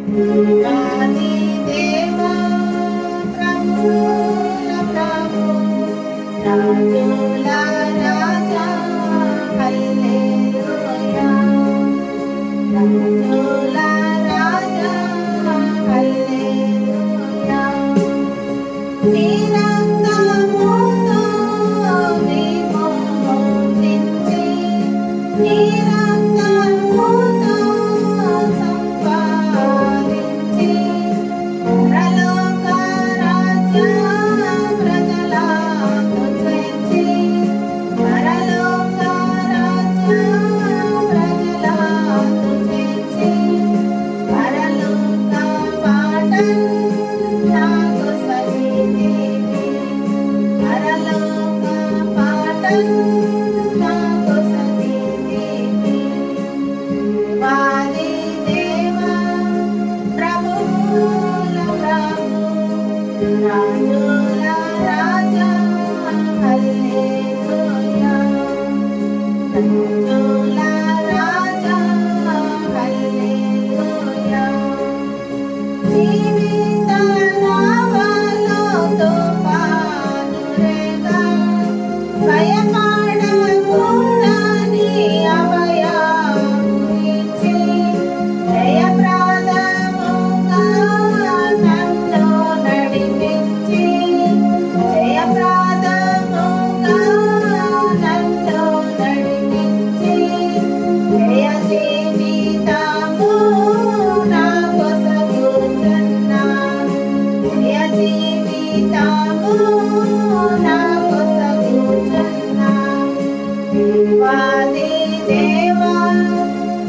దేవాది దేవా ప్రభువుల ప్రభు రాజుల రాజా హల్లెలూయా రాజుల రాజా హల్లెలూయా నీ రక్తముతో విమోచించి నీ రక్తముతో సంపాదించి పరలోక రాజ్య ప్రజలకు చేర్చి పరలోక రాజ్య ప్రజలకు చేర్చి పరలోక పాటలు నాకు సవితివి పరలోక పాటలు నాకు సవితివి దేవాది దేవా ప్రభువుల ప్రభు రాజుల రాజా హల్లెలూయా రాజుల రాజా హల్లెలూయా జీవిత నావలో తుఫానురేగా భయపడకూడని అభయమునిచ్చి జయప్రదముగా నన్ను నడిపించి జయప్రదముగా నన్ను నడిపించి జయ జీవితము నాకు సగుచున్నా జయ జీవితము నాకు సగుచున్నా దేవాది దేవా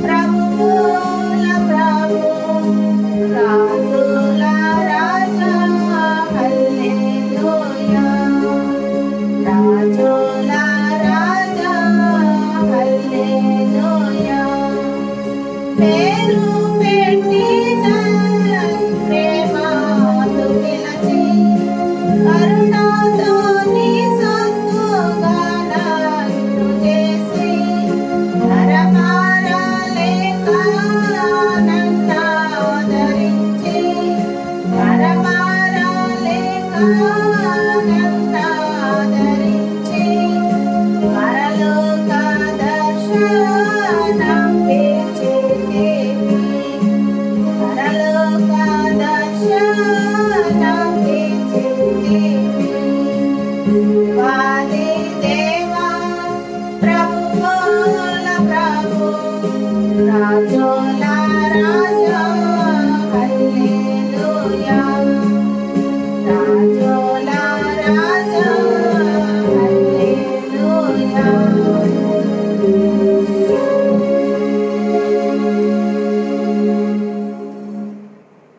ప్రభువుల ప్రభు రాజుల రాజా హల్లెలూయా రాజుల రాజా హల్లెలూయా పేరు పెట్టిన ప్రేమతో పిలచి